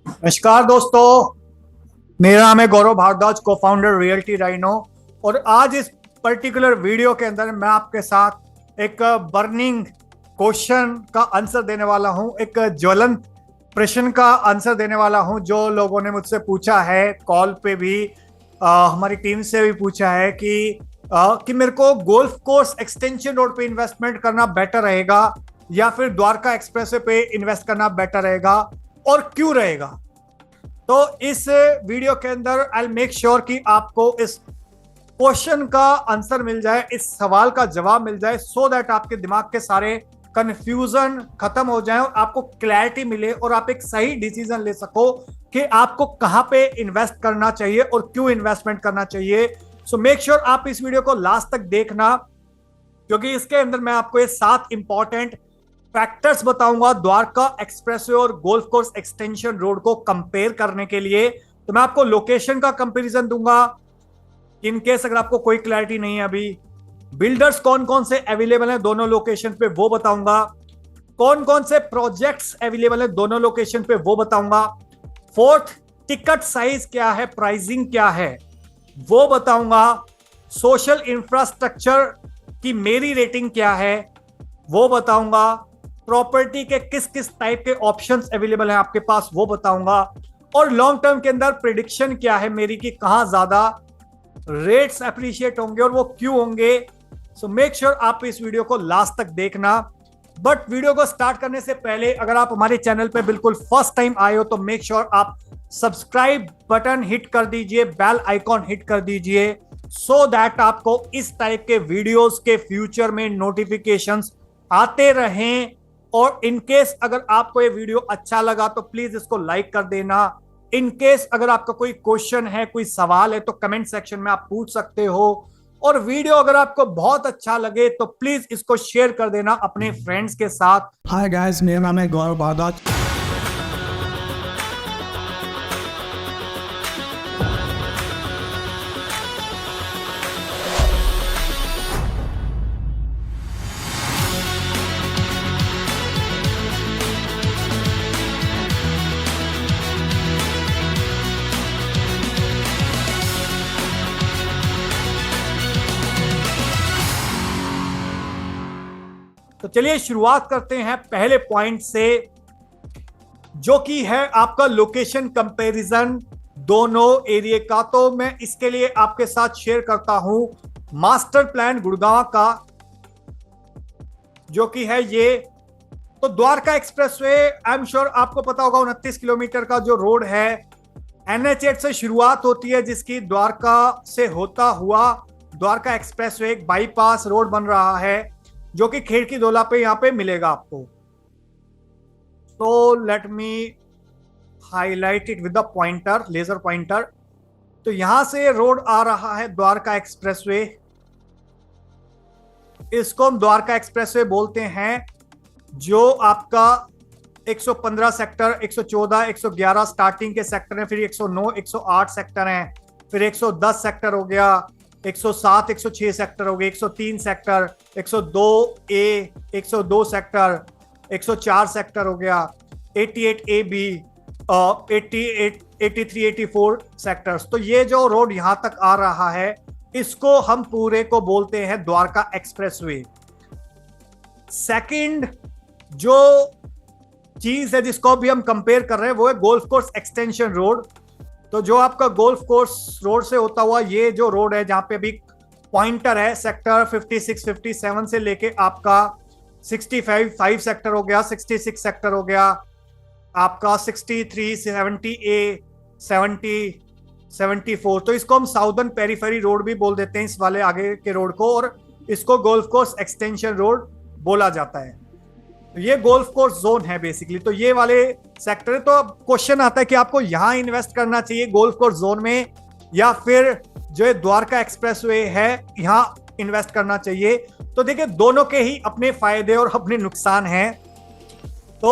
नमस्कार दोस्तों, मेरा नाम है गौरव भारद्वाज, को फाउंडर रियल्टी राइनो। और आज इस पर्टिकुलर वीडियो के अंदर मैं आपके साथ एक बर्निंग क्वेश्चन का आंसर देने वाला हूं, एक ज्वलंत प्रश्न का आंसर देने वाला हूं जो लोगों ने मुझसे पूछा है, कॉल पे भी हमारी टीम से भी पूछा है कि मेरे को गोल्फ कोर्स एक्सटेंशन रोड पे इन्वेस्टमेंट करना बेटर रहेगा या फिर द्वारका एक्सप्रेसवे पे इन्वेस्ट करना बेटर रहेगा और क्यों रहेगा। तो इस वीडियो के अंदर आई मेक श्योर कि आपको इस क्वेश्चन का आंसर मिल जाए, इस सवाल का जवाब मिल जाए, सो दैट आपके दिमाग के सारे कंफ्यूजन खत्म हो जाए और आपको क्लैरिटी मिले और आप एक सही डिसीजन ले सको कि आपको कहां पे इन्वेस्ट करना चाहिए और क्यों इन्वेस्टमेंट करना चाहिए। सो मेक श्योर आप इस वीडियो को लास्ट तक देखना, क्योंकि इसके अंदर मैं आपको ये 7 इंपॉर्टेंट फैक्टर्स बताऊंगा द्वारका एक्सप्रेसवे और गोल्फ कोर्स एक्सटेंशन रोड को कंपेयर करने के लिए। तो मैं आपको लोकेशन का कंपैरिजन दूंगा इन केस अगर आपको कोई क्लैरिटी नहीं है अभी। बिल्डर्स कौन कौन से अवेलेबल हैं दोनों लोकेशन पे वो बताऊंगा। कौन कौन से प्रोजेक्ट्स अवेलेबल हैं दोनों लोकेशन पे वो बताऊंगा। फोर्थ, टिकट साइज क्या है, प्राइसिंग क्या है वो बताऊंगा। सोशल इंफ्रास्ट्रक्चर की मेरी रेटिंग क्या है वो बताऊंगा। प्रॉपर्टी के किस किस टाइप के ऑप्शंस अवेलेबल हैं आपके पास वो बताऊंगा। और लॉन्ग टर्म के अंदर प्रिडिक्शन क्या है मेरी कि कहां ज्यादा रेट्स अप्रिशिएट होंगे और वो क्यों होंगे। सो मेक श्योर आप इस वीडियो को लास्ट तक देखना। बट वीडियो को स्टार्ट करने से पहले अगर आप हमारे चैनल पे बिल्कुल फर्स्ट टाइम आए हो तो मेक श्योर आप सब्सक्राइब बटन हिट कर दीजिए, बेल आइकॉन हिट कर दीजिए, सो दैट आपको इस टाइप के वीडियोस के फ्यूचर में नोटिफिकेशंस आते रहें। और इनकेस अगर आपको ये वीडियो अच्छा लगा तो प्लीज इसको लाइक कर देना। इनकेस अगर आपका कोई क्वेश्चन है, कोई सवाल है तो कमेंट सेक्शन में आप पूछ सकते हो। और वीडियो अगर आपको बहुत अच्छा लगे तो प्लीज इसको शेयर कर देना अपने फ्रेंड्स के साथ। हाय गाइस, मेरा नाम है गौरव भारद्वाज। तो चलिए शुरुआत करते हैं पहले पॉइंट से, जो कि है आपका लोकेशन कंपैरिजन दोनों एरिया का। तो मैं इसके लिए आपके साथ शेयर करता हूं मास्टर प्लान गुड़गांव का, जो कि है ये। तो Dwarka expressway I am sure आपको पता होगा 29 किलोमीटर का जो रोड है, NH8 से शुरुआत होती है, जिसकी द्वारका से होता हुआ द्वारका एक्सप्रेसवे एक बाईपास रोड बन रहा है जो कि खेड़की दोला पे यहां पे मिलेगा आपको। तो let me highlight it with the pointer, laser pointer. तो यहां से रोड आ रहा है द्वारका एक्सप्रेसवे। इसको हम द्वारका एक्सप्रेसवे बोलते हैं, जो आपका 115 सेक्टर, 114, 111 स्टार्टिंग के सेक्टर हैं, फिर 109, 108 सेक्टर हैं, फिर 110 सेक्टर हो गया, 107, 106 सेक्टर हो गए, 103 सेक्टर, 102A, 102 सेक्टर, 104 सेक्टर हो गया, 88AB, 88, 83, 84 सेक्टर्स। तो ये जो रोड यहां तक आ रहा है इसको हम पूरे को बोलते हैं द्वारका एक्सप्रेसवे। सेकंड जो चीज है जिसको भी हम कंपेयर कर रहे हैं वो है गोल्फ कोर्स एक्सटेंशन रोड। तो जो आपका गोल्फ कोर्स रोड से होता हुआ ये जो रोड है, जहां पे अभी पॉइंटर है, सेक्टर 56, 57 से लेके आपका 65 सेक्टर हो गया, 66 सेक्टर हो गया, आपका 63, 70A, 70, 74। तो इसको हम साउदर्न पेरीफेरी रोड भी बोल देते हैं इस वाले आगे के रोड को, और इसको गोल्फ कोर्स एक्सटेंशन रोड बोला जाता है। तो ये गोल्फ कोर्स जोन है बेसिकली। तो ये वाले सेक्टर है। तो अब क्वेश्चन आता है कि आपको यहां इन्वेस्ट करना चाहिए गोल्फ कोर्स जोन में या फिर जो द्वारका एक्सप्रेसवे है यहां इन्वेस्ट करना चाहिए। तो देखिए दोनों के ही अपने फायदे और अपने नुकसान हैं। तो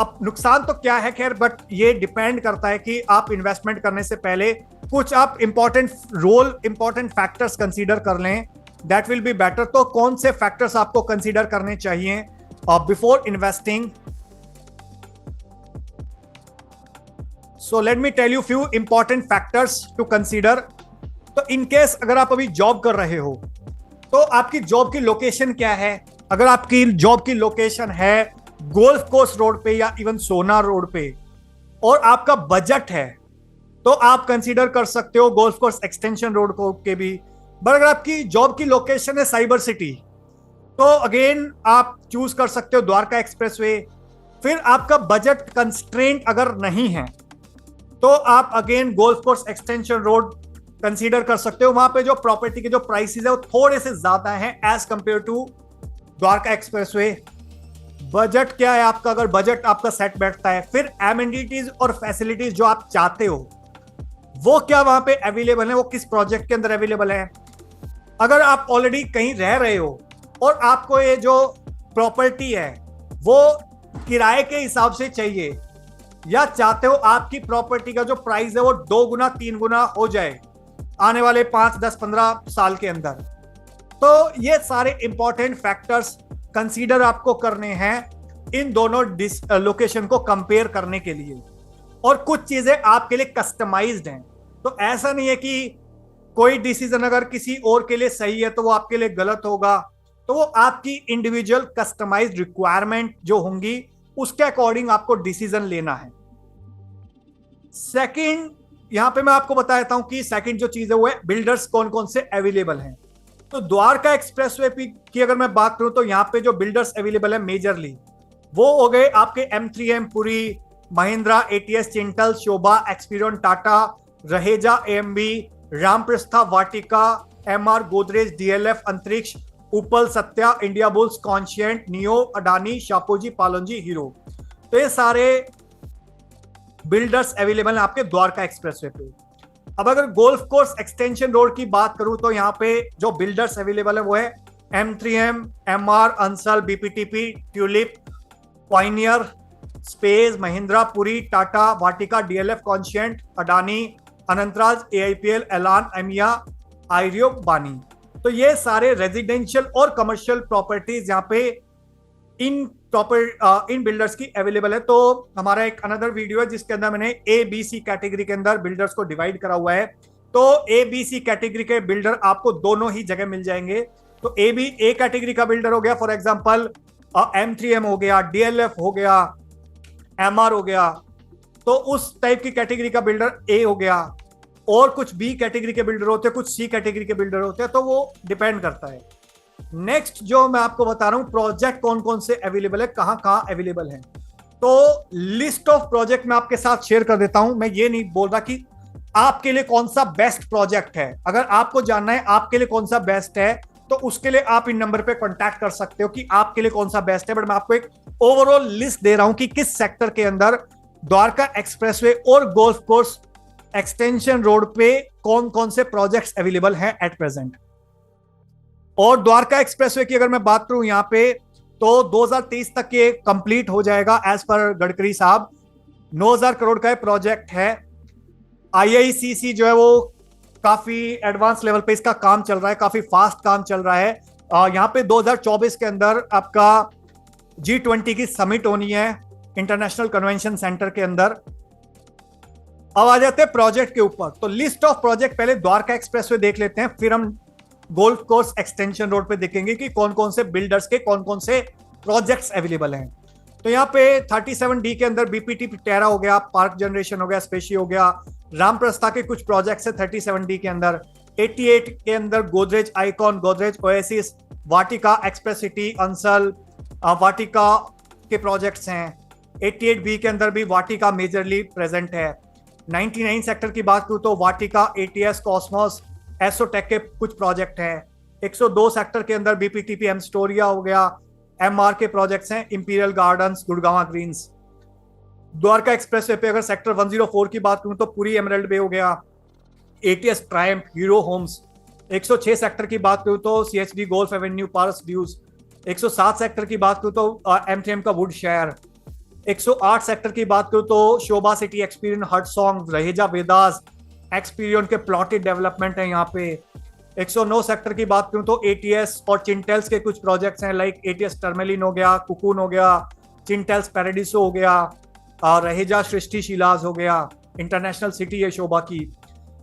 अब नुकसान तो क्या है खैर, बट ये डिपेंड करता है कि आप इन्वेस्टमेंट करने से पहले कुछ आप इंपॉर्टेंट फैक्टर्स कंसीडर कर लें, दैट विल बी बेटर। तो कौन से फैक्टर्स आपको कंसीडर करने चाहिए before investing? So let me tell you few important factors to consider. तो इन केस अगर आप अभी जॉब कर रहे हो तो आपकी जॉब की लोकेशन क्या है। अगर आपकी जॉब की लोकेशन है गोल्फ कोर्स रोड पे या इवन सोना रोड पे और आपका बजट है तो आप कंसीडर कर सकते हो गोल्फ कोर्स एक्सटेंशन रोड को के भी। बट अगर आपकी जॉब की लोकेशन है साइबर सिटी तो अगेन आप चूज कर सकते हो द्वारका एक्सप्रेसवे। फिर आपका बजट कंस्ट्रेंट अगर नहीं है तो आप again golf course extension road consider कर सकते हो। वहां पे जो प्रॉपर्टी के जो प्राइसेस है वो थोड़े से ज्यादा हैं as compare to Dwarka expressway. Budget क्या है आपका, अगर बजट आपका सेट बैठता है। फिर एमिनिटीज और फैसिलिटीज जो आप चाहते हो वो क्या वहां पे अवेलेबल है, वो किस प्रोजेक्ट के अंदर अवेलेबल है। अगर आप ऑलरेडी कहीं रह रहे हो और आपको ये जो प्रॉपर्टी है वो किराए के हिसाब से चाहिए या चाहते हो आपकी प्रॉपर्टी का जो प्राइस है वो 2 गुना 3 गुना हो जाए आने वाले 5, 10, 15 साल के अंदर, तो ये सारे इंपॉर्टेंट फैक्टर्स कंसीडर आपको करने हैं इन दोनों लोकेशन को कंपेयर करने के लिए। और कुछ चीजें आपके लिए कस्टमाइज्ड हैं, तो ऐसा नहीं है कि कोई डिसीजन अगर किसी और के लिए सही है तो वो आपके लिए गलत होगा। तो वो आपकी इंडिविजुअल कस्टमाइज्ड रिक्वायरमेंट जो होंगी उसके अकॉर्डिंग आपको डिसीजन लेना है। सेकंड, यहां पे मैं आपको बता देता हूं कि सेकंड जो चीज है वो है बिल्डर्स कौन कौन से अवेलेबल हैं। तो द्वारका एक्सप्रेसवे की अगर मैं बात करूं तो यहाँ पे जो बिल्डर्स अवेलेबल है मेजरली वो हो गए आपके M3M Puri, Mahindra, ATS, Chintels, Sobha, Experion, Tata, Raheja, AMB, Ramprastha, Vatika, MR, Godrej, DLF, Antariksh, Uppal, Satya, Indiabulls, Conscient, Neo, Adani, Shapoorji, Pallonji, Hero. तो ये सारे बिल्डर्स अवेलेबल हैं आपके द्वारका एक्सप्रेसवे पे। अब अगर गोल्फ कोर्स एक्सटेंशन रोड की बात करूं तो यहाँ पे जो बिल्डर्स अवेलेबल है वो है M3M, MR, Ansal, BPTP, Tulip, Pioneer, Space, Mahindra, Puri, Tata, Vatika, DLF, Conscient, Adani, Anantraj, AIPL, Elan, एमिया, आयरियो, बानी। तो ये सारे रेजिडेंशियल और कमर्शियल प्रॉपर्टीज यहाँ पे इन बिल्डर्स की अवेलेबल है। तो हमारा एक अनदर वीडियो है जिसके अंदर मैंने ABC कैटेगरी के अंदर बिल्डर्स को डिवाइड करा हुआ है। तो ABC कैटेगरी के बिल्डर आपको दोनों ही जगह मिल जाएंगे। तो A कैटेगरी का बिल्डर हो गया फॉर एग्जांपल M3M हो गया, DLF हो गया, MR हो गया, तो उस टाइप की कैटेगरी का बिल्डर A हो गया। और कुछ B कैटेगरी के बिल्डर होते हैं, कुछ C कैटेगरी के बिल्डर होते हैं, तो वो डिपेंड करता है। नेक्स्ट जो मैं आपको बता रहा हूं प्रोजेक्ट कौन कौन से अवेलेबल है, कहां कहां अवेलेबल है। तो लिस्ट ऑफ प्रोजेक्ट मैं आपके साथ शेयर कर देता हूं। मैं ये नहीं बोल रहा कि आपके लिए कौन सा बेस्ट प्रोजेक्ट है। अगर आपको जानना है आपके लिए कौन सा बेस्ट है तो उसके लिए आप इन नंबर पे कांटेक्ट कर सकते हो कि आपके लिए कौन सा बेस्ट है। बट मैं आपको एक ओवरऑल लिस्ट दे रहा हूं कि किस सेक्टर के अंदर द्वारका एक्सप्रेसवे और गोल्फ कोर्स एक्सटेंशन रोड पे कौन कौन से प्रोजेक्ट्स अवेलेबल हैं एट प्रेजेंट। और द्वारका एक्सप्रेसवे की अगर मैं बात करूं यहाँ पे तो 2023 तक ये कंप्लीट हो जाएगा एज पर गडकरी साहब। 9,000 करोड़ का प्रोजेक्ट है। IICC जो है वो काफी एडवांस लेवल पे इसका काम चल रहा है, काफी फास्ट काम चल रहा है। यहाँ पे 2024 के अंदर आपका G20 की समिट होनी है इंटरनेशनल कन्वेंशन सेंटर के अंदर। अब आ जाते हैं प्रोजेक्ट के ऊपर। तो लिस्ट ऑफ प्रोजेक्ट पहले द्वारका एक्सप्रेसवे देख लेते हैं, फिर हम गोल्फ कोर्स एक्सटेंशन रोड पे देखेंगे कि कौन कौन से बिल्डर्स के कौन कौन से प्रोजेक्ट्स अवेलेबल हैं। तो यहाँ पे 37D के अंदर BPTP टेरा हो गया, पार्क जनरेशन हो गया, स्पेशी हो गया, रामप्रस्था के कुछ प्रोजेक्ट्स है 37D के अंदर। 88 के अंदर गोदरेज आइकॉन, गोदरेज ओएसिस, वाटिका, एक्सप्रेस सिटी, अंसल, वाटिका के प्रोजेक्ट्स हैं। 88B के अंदर भी वाटिका मेजरली प्रेजेंट है। 99 सेक्टर की बात करूँ तो वाटिका, ATS, कॉस्मोस, एसोटेक के कुछ प्रोजेक्ट हैं। 102 सेक्टर के अंदर BPTP एमस्टोरिया हो गया, MR के प्रोजेक्ट्स हैं, Imperial Gardens, Gurgaon Greens. Dwarka expressway पे अगर सेक्टर 104 की बात करूं तो पूरी एमरल्ड बे हो गया, ATS Triumph, Hero Homes. 106 sector की बात करूं तो CHD Golf Avenue, Paras Dews. 107 sector की बात करूं तो M3M का वुड शहर। 108 सेक्टर की बात करूं तो शोभा सिटी, एक्सपीरियन, हटसोंग, रहेजा, वेदास, एक्सपीरियन के प्लॉटेड डेवलपमेंट है यहाँ पे। 109 सेक्टर की बात करूं तो ATS और चिंटेल्स के कुछ प्रोजेक्ट्स हैं, लाइक ATS टर्मेलिन हो गया, कुकून हो गया, चिंटेल्स पैराडिसो हो गया, रहेजा सृष्टि शिलाज हो गया। इंटरनेशनल सिटी है शोभा की।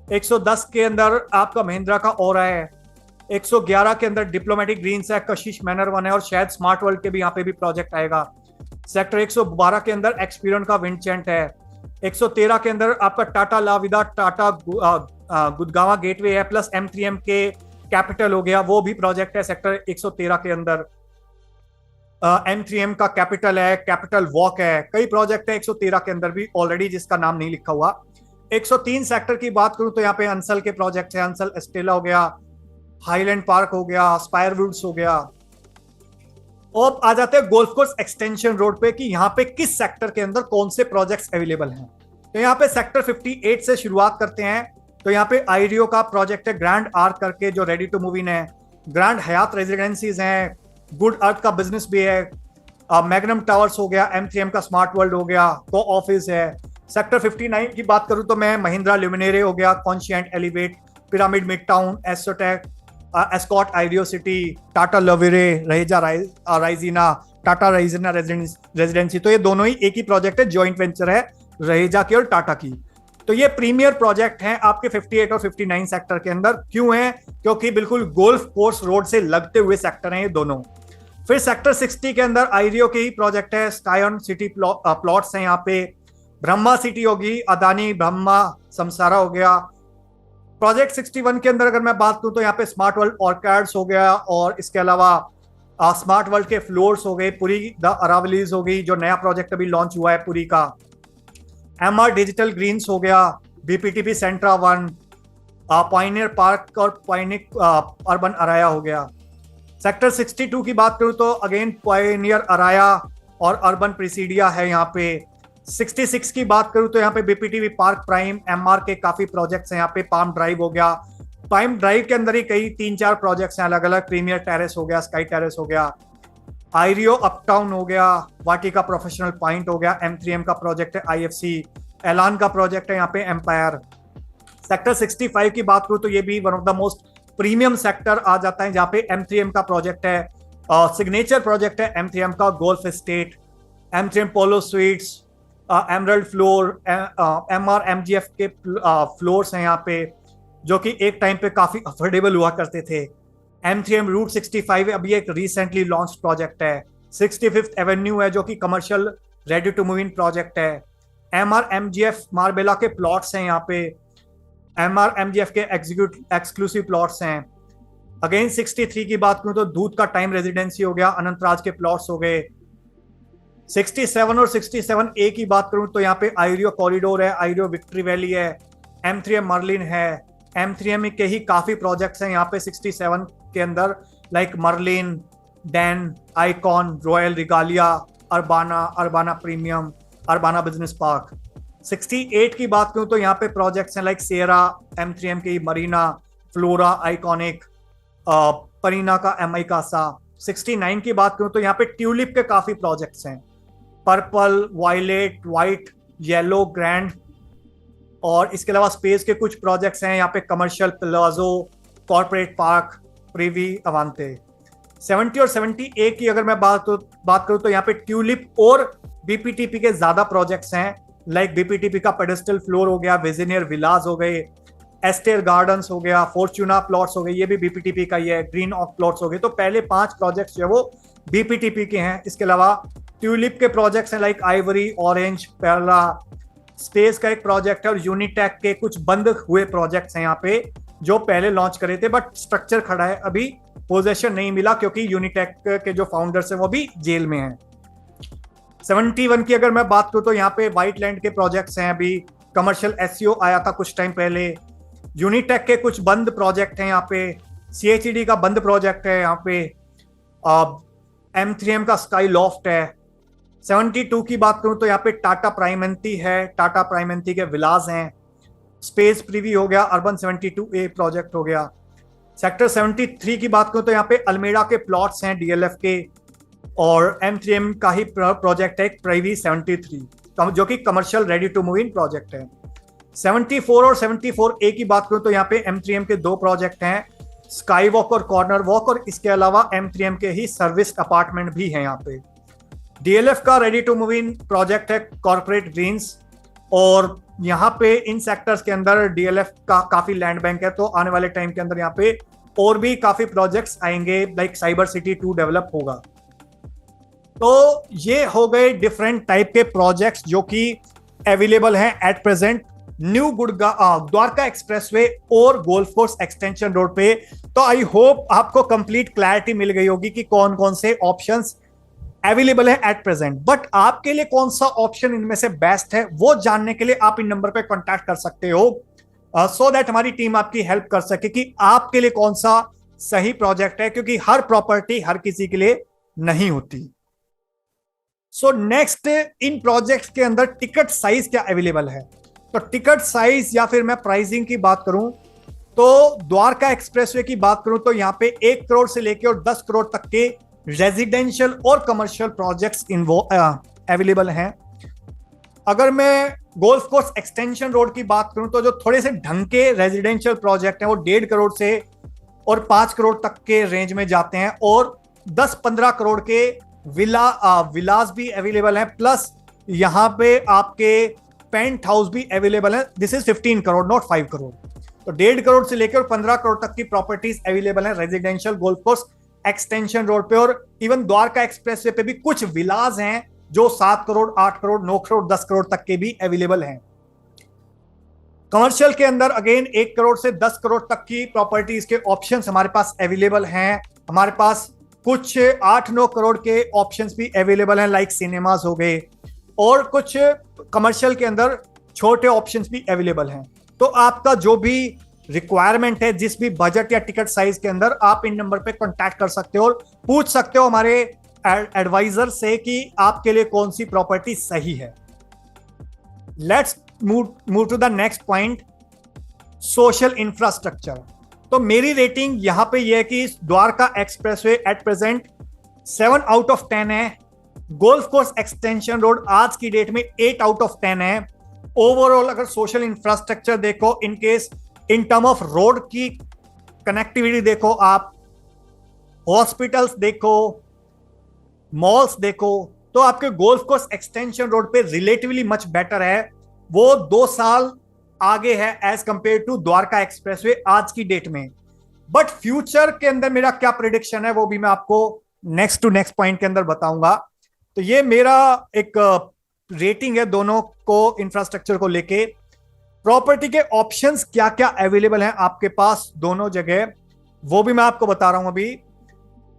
110 के अंदर आपका महिंद्रा का ओरा है। 111 के अंदर डिप्लोमेटिक ग्रीन्स है, कशिश मैनर वन है, और शायद स्मार्ट वर्ल्ड के भी यहाँ पे भी प्रोजेक्ट आएगा। सेक्टर 112 के अंदर एक्सपीरियन का विंडचेंट है। 113 के अंदर आपका टाटा लाविदा टाटा गुड़गांव गेटवे है, प्लस M3M के कैपिटल हो गया, वो भी प्रोजेक्ट है सेक्टर 113 के अंदर। M3M का कैपिटल है, कैपिटल वॉक है, कई प्रोजेक्ट है 113 के अंदर भी ऑलरेडी, जिसका नाम नहीं लिखा हुआ। 103 सेक्टर की बात करूं तो यहाँ पे अंसल के प्रोजेक्ट है, अंसल एस्टेला हो गया, हाईलैंड पार्क हो गया, स्पायरवुड्स हो गया। और आ जाते हैं गोल्फ कोर्स एक्सटेंशन रोड पे कि यहाँ पे किस सेक्टर के अंदर कौन से प्रोजेक्ट्स अवेलेबल हैं। तो यहाँ पे सेक्टर 58 से शुरुआत करते हैं। तो यहाँ पे आईरियो का प्रोजेक्ट है, ग्रैंड आर्क करके, जो रेडी टू मूव इन है। ग्रैंड हयात रेजिडेंसीज हैं, गुड अर्थ का बिजनेस भी है, मैग्नम टावर्स हो गया, M3M का स्मार्ट वर्ल्ड हो गया, को ऑफिस है। सेक्टर 59 की बात करूं तो मैं महिंद्रा ल्यूमिनेरे हो गया, Conscient Elevate, Pyramid Midtown, एस्टोटेक, एस्कॉट आइडियो सिटी, टाटा लवेरे, रहेजा राइजीना, टाटा राइजीना रेजिडेंसी। तो ये दोनों ही एक ही प्रोजेक्ट है, जॉइंट वेंचर है रहेजा की और टाटा की। तो ये प्रीमियर प्रोजेक्ट हैं आपके 58 और 59 सेक्टर के अंदर। क्यों है? क्योंकि बिल्कुल गोल्फ कोर्स रोड से लगते हुए सेक्टर हैं ये दोनों। फिर सेक्टर 60 के अंदर आईरियो के ही प्रोजेक्ट है, स्कायन सिटी प्लॉट्स हैं यहाँ पे, ब्रह्मा सिटी होगी, अदानी ब्रह्मा समसारा हो गया। प्रोजेक्ट 61 के अंदर अगर मैं बात करूं तो यहाँ पे स्मार्ट वर्ल्ड ऑर्कार्ड्स हो गया, और इसके अलावा स्मार्ट वर्ल्ड के फ्लोर्स हो गए, पुरी द अरावलीज हो गई, जो नया प्रोजेक्ट अभी लॉन्च हुआ है पुरी का। MR डिजिटल ग्रीन्स हो गया, BPTP सेंट्रा वन, पाइनियर पार्क और पाइनिक अर्बन अराया हो गया। सेक्टर 62 की बात करूं तो अगेन पाइनियर अराया और अर्बन प्रिसीडिया है यहाँ पे। 66 की बात करूं तो यहाँ पे BPTP पार्क प्राइम, MR के काफी प्रोजेक्ट्स हैं यहाँ पे। पाम ड्राइव हो गया, पाम ड्राइव के अंदर ही कई 3-4 प्रोजेक्ट्स हैं अलग अलग, प्रीमियर टेरेस हो गया, स्काई टेरेस हो गया, आईरियो अपटाउन हो गया, वाटिका प्रोफेशनल पॉइंट हो गया, M3M का प्रोजेक्ट है, IFC एलान का प्रोजेक्ट है यहाँ पे, एम्पायर। सेक्टर 65 की बात करूं तो ये भी one of the most premium sector आ जाता है, जहाँ पे M3M का प्रोजेक्ट है, सिग्नेचर प्रोजेक्ट है M3M का, golf estate, M3M polo suites, emerald floor, MR MGF के फ्लोर्स हैं यहाँ पे, जो कि एक टाइम पे काफी अफोर्डेबल हुआ करते थे। M3M रूट 65 अभी एक रिसेंटली लॉन्च प्रोजेक्ट है। 65th एवेन्यू है, जो कि commercial ready to move in project है। MR MGF मार्बेला के प्लॉट्स हैं यहाँ पे, MR MGF के एक्सक्लूसिव प्लॉट्स हैं। अगेन 63 की बात करूं तो दूध का टाइम रेजिडेंसी हो गया, अनंतराज के प्लॉट्स हो गए। 67 और 67A की बात करूं तो यहाँ पे आईरियो कॉरिडोर है, आईरियो विक्ट्री वैली है, M3M मर्लिन है, M3M के ही काफी प्रोजेक्ट्स हैं यहाँ पे 67 के अंदर, like Merlin, Dan, Icon, Royal Regalia, Urbana Premium, Urbana Business Park. 68 की बात करूं तो यहाँ पे प्रोजेक्ट्स हैं लाइक सेरा, M3M की मरीना, फ्लोरा, आइकॉनिक, परीना का MI कासा। 69 की बात करूं तो यहाँ पे ट्यूलिप के काफी प्रोजेक्ट्स हैं, Purple, Violet, White, Yellow, Grand, और इसके अलावा स्पेस के कुछ प्रोजेक्ट्स हैं यहाँ पे, commercial plaza, corporate park, Privy, Avante. 70 और 70A की अगर मैं बात करूं तो यहाँ पे ट्यूलिप और BPTP के ज्यादा प्रोजेक्ट्स हैं, लाइक BPTP का पेडेस्टल फ्लोर हो गया, विजनियर विलास हो गए, एस्टेर गार्डन्स हो गया, फॉर्चूना प्लॉट्स हो गए, ये भी BPTP का ही है, ग्रीन ऑफ प्लॉट्स हो गए। तो पहले 5 प्रोजेक्ट्स जो है वो BPTP के हैं। इसके अलावा ट्यूलिप के प्रोजेक्ट्स हैं लाइक आइवरी, ऑरेंज, पेरला, स्पेस का एक प्रोजेक्ट है, और यूनिटेक के कुछ बंद हुए प्रोजेक्ट्स हैं यहाँ पे, जो पहले लॉन्च करे थे, बट स्ट्रक्चर खड़ा है, अभी पोजेशन नहीं मिला क्योंकि यूनिटेक के जो फाउंडर्स हैं वो भी जेल में हैं। 71 की अगर मैं बात करूं तो यहाँ पे व्हाइट लैंड के प्रोजेक्ट्स हैं, अभी कमर्शियल SEO आया था कुछ टाइम पहले, यूनिटेक के कुछ बंद प्रोजेक्ट हैं यहाँ पे, CHED का बंद प्रोजेक्ट है यहाँ पे, M3M का स्काई लॉफ्ट है। 72 की बात करूं तो यहाँ पे टाटा प्राइमेंती है, टाटा प्राइमेंती के विलास हैं, स्पेस प्रीवी हो गया, अर्बन 72A प्रोजेक्ट हो गया। सेक्टर 73 की बात करूं तो यहाँ पे अल्मेडा के प्लॉट्स हैं DLF के, और M3M का ही प्रोजेक्ट है प्रीवी 73, जो कि commercial ready to move in project है। 74 और 74A की बात करूं तो यहाँ पे M3M के 2 प्रोजेक्ट हैं, स्काई वॉक और कॉर्नर वॉक, और इसके अलावा M3M के ही सर्विस अपार्टमेंट भी हैं यहाँ पे। DLF का ready to move in project है कॉर्पोरेट ग्रीन्स, और यहाँ पे इन सेक्टर्स के अंदर डीएलएफ का काफी लैंड बैंक है, तो आने वाले टाइम के अंदर यहाँ पे और भी काफी प्रोजेक्ट्स आएंगे, लाइक साइबर सिटी 2 डेवलप होगा। तो ये हो गए डिफरेंट टाइप के प्रोजेक्ट्स जो कि अवेलेबल हैं at present new Gurgaon Dwarka expressway और गोल्फ कोर्स एक्सटेंशन रोड पे। तो आई होप आपको कंप्लीट क्लैरिटी मिल गई होगी कि कौन कौन से ऑप्शंस अवेलेबल है एट प्रेजेंट। बट आपके लिए कौन सा ऑप्शन इनमें से बेस्ट है वो जानने के लिए आप इन नंबर पे कांटेक्ट कर सकते हो, सो दैट हमारी टीम आपकी हेल्प कर सके कि आपके लिए कौन सा सही प्रोजेक्ट है, क्योंकि हर प्रॉपर्टी हर किसी के लिए नहीं होती। सो नेक्स्ट, इन प्रोजेक्ट्स के अंदर टिकट साइज क्या अवेलेबल है? तो टिकट साइज या फिर मैं प्राइसिंग की बात करूं तो द्वारका एक्सप्रेसवे की बात करूं तो यहाँ पे 1 करोड़ से लेकर और 10 करोड़ तक के रेजिडेंशियल और कमर्शियल प्रोजेक्ट्स अवेलेबल हैं। अगर मैं गोल्फ कोर्स एक्सटेंशन रोड की बात करूं तो जो थोड़े से ढंग के रेजिडेंशियल प्रोजेक्ट हैं वो 1.5 करोड़ से और 5 करोड़ तक के रेंज में जाते हैं, और 10-15 करोड़ के विलास भी अवेलेबल हैं। प्लस यहाँ पे आपके पेंट हाउस भी अवेलेबल है। This is 15 crore, not 5 crore. तो 1.5 करोड़ से लेकर 15 करोड़ तक की प्रॉपर्टीज अवेलेबल है residential golf course extension road पे। और इवन द्वारका एक्सप्रेसवे पे भी कुछ विलास हैं जो 7 करोड़, 8 करोड़, 9 करोड़, 10 करोड़ तक के भी अवेलेबल हैं। कमर्शियल के अंदर अगेन 1 करोड़ से 10 करोड़ तक की प्रॉपर्टीज के ऑप्शंस हमारे पास अवेलेबल हैं। हमारे पास कुछ 8-9 करोड़ के ऑप्शंस भी अवेलेबल हैं, लाइक सिनेमास हो गए, और कुछ कमर्शियल के अंदर छोटे ऑप्शंस भी अवेलेबल हैं। तो आपका जो भी रिक्वायरमेंट है, जिस भी बजट या टिकट साइज के अंदर, आप इन नंबर पे कांटेक्ट कर सकते हो और पूछ सकते हो हमारे एडवाइजर से कि आपके लिए कौन सी प्रॉपर्टी सही है। Let's move to the next point, social infrastructure. तो मेरी रेटिंग यहां पे यह है कि Dwarka expressway at present 7 out of 10 है। गोल्फ कोर्स एक्सटेंशन रोड आज की डेट में 8 आउट ऑफ 10 है। ओवरऑल अगर सोशल इंफ्रास्ट्रक्चर देखो, in case in term of road की कनेक्टिविटी देखो, आप हॉस्पिटल्स देखो, मॉल्स देखो, तो आपके गोल्फ कोर्स एक्सटेंशन रोड पे रिलेटिवली मच बेटर है। वो 2 साल आगे है as compare to Dwarka expressway आज की डेट में। बट फ्यूचर के अंदर मेरा क्या प्रेडिक्शन है वो भी मैं आपको नेक्स्ट टू नेक्स्ट पॉइंट के अंदर बताऊंगा। तो ये मेरा एक रेटिंग है दोनों को, इंफ्रास्ट्रक्चर को लेके। प्रॉपर्टी के ऑप्शंस क्या क्या अवेलेबल हैं आपके पास दोनों जगह, वो भी मैं आपको बता रहा हूं अभी।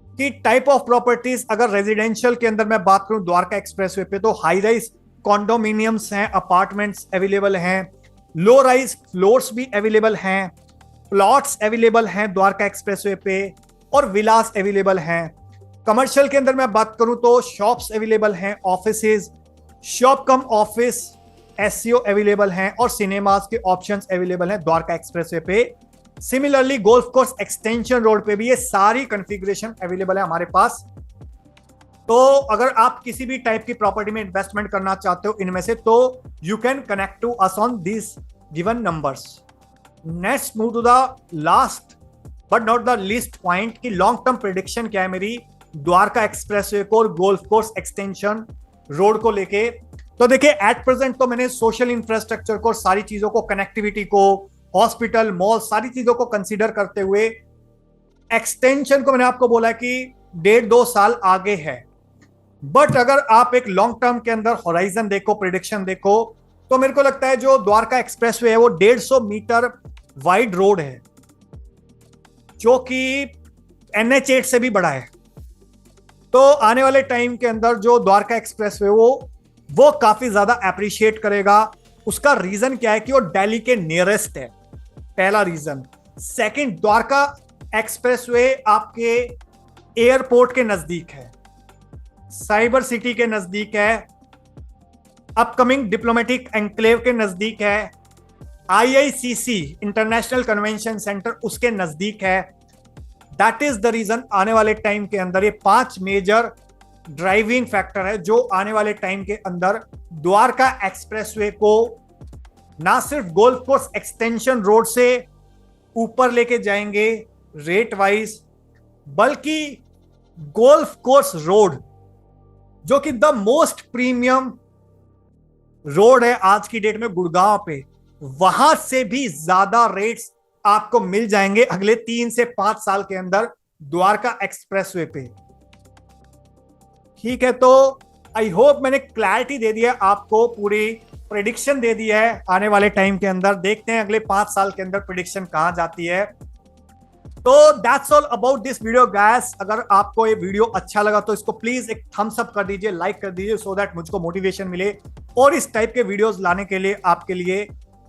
कि टाइप ऑफ प्रॉपर्टीज, अगर रेजिडेंशियल के अंदर मैं बात करूं द्वारका एक्सप्रेसवे पे, तो हाई राइज कॉन्डोमिनियम्स हैं, अपार्टमेंट्स अवेलेबल हैं, लो राइज फ्लोर्स भी अवेलेबल हैं, प्लॉट्स अवेलेबल हैं द्वारका एक्सप्रेसवे पे, और विलास अवेलेबल हैं। कमर्शियल के अंदर मैं बात करूं तो शॉप्स अवेलेबल हैं, ऑफिसेज, शॉप कम ऑफिस, एससीओ अवेलेबल हैं, और सिनेमास के ऑप्शंस अवेलेबल हैं द्वारका एक्सप्रेसवे पे। Similarly golf course extension road पे भी ये सारी कॉन्फ़िगरेशन अवेलेबल है हमारे पास। तो अगर आप किसी भी टाइप की प्रॉपर्टी में इन्वेस्टमेंट करना चाहते हो इनमें से, तो you can connect to us on this given numbers. Next move to the last but not the least point कि लॉन्ग टर्म प्रेडिक्शन क्या है मेरी द्वारका एक्सप्रेसवे को और गोल्फ कोर्स एक्सटेंशन रोड को लेके। तो देखिए एट प्रेजेंट तो मैंने सोशल इंफ्रास्ट्रक्चर को, सारी चीजों को, कनेक्टिविटी को, हॉस्पिटल, मॉल, सारी चीजों को कंसीडर करते हुए एक्सटेंशन को मैंने आपको बोला कि 1.5-2 साल आगे है। बट अगर आप एक लॉन्ग टर्म के अंदर होराइजन देखो, प्रेडिक्शन देखो, तो मेरे को लगता है जो द्वारका एक्सप्रेसवे है वो 150 मीटर वाइड रोड है, जो कि NH8 से भी बड़ा है। तो आने वाले टाइम के अंदर जो द्वारका एक्सप्रेसवे वो काफी ज्यादा अप्रिशिएट करेगा। उसका रीजन क्या है कि वो दिल्ली के नियरेस्ट है, पहला रीजन। सेकंड, द्वारका एक्सप्रेसवे आपके एयरपोर्ट के नजदीक है, साइबर सिटी के नजदीक है, अपकमिंग डिप्लोमेटिक एनक्लेव के नजदीक है, IICC इंटरनेशनल कन्वेंशन सेंटर उसके नजदीक है। दैट इज द रीजन आने वाले टाइम के अंदर ये 5 मेजर ड्राइविंग फैक्टर है जो आने वाले टाइम के अंदर द्वारका एक्सप्रेसवे को ना सिर्फ गोल्फ कोर्स एक्सटेंशन रोड से ऊपर लेके जाएंगे रेट वाइज, बल्कि गोल्फ कोर्स रोड जो कि द मोस्ट प्रीमियम रोड है आज की डेट में गुड़गांव पे, वहां से भी ज्यादा रेट्स आपको मिल जाएंगे अगले 3 से 5 साल के अंदर द्वारका एक्सप्रेसवे पे। ठीक है, तो आई होप मैंने क्लैरिटी दे दिया आपको, पूरी प्रेडिक्शन दे दी है आने वाले टाइम के अंदर। देखते हैं अगले 5 साल के अंदर प्रेडिक्शन कहां जाती है। तो that's all about this video guys. अगर आपको ये वीडियो अच्छा लगा तो इसको प्लीज एक थम्स अप कर दीजिए, लाइक कर दीजिए, सो दैट मुझको मोटिवेशन मिले और इस टाइप के वीडियोस लाने के लिए आपके लिए।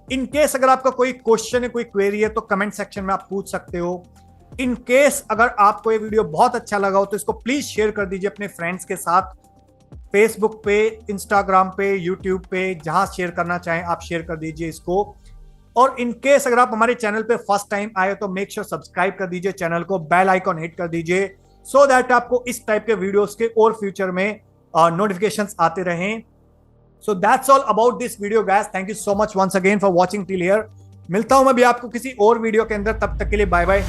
इन केस अगर आपका कोई क्वेश्चन है, कोई क्वेरी है, तो कमेंट सेक्शन में आप पूछ सकते हो। इन केस अगर आपको ये वीडियो बहुत अच्छा लगा हो तो इसको प्लीज शेयर कर दीजिए अपने फ्रेंड्स के साथ, फेसबुक पे, इंस्टाग्राम पे, यूट्यूब पे, जहां शेयर करना चाहें आप शेयर कर दीजिए इसको। और इन केस अगर आप हमारे चैनल पे फर्स्ट टाइम आए तो मेक श्योर सब्सक्राइब कर दीजिए चैनल को, बेल आइकॉन हिट कर दीजिए, सो दैट आपको इस टाइप के वीडियोस के और फ्यूचर में नोटिफिकेशंस आते रहें। So that's all about this video guys. Thank you so much once again for watching till here. मिलता हूं मैं भी आपको किसी और वीडियो के अंदर, तब तक के लिए बाय बाय।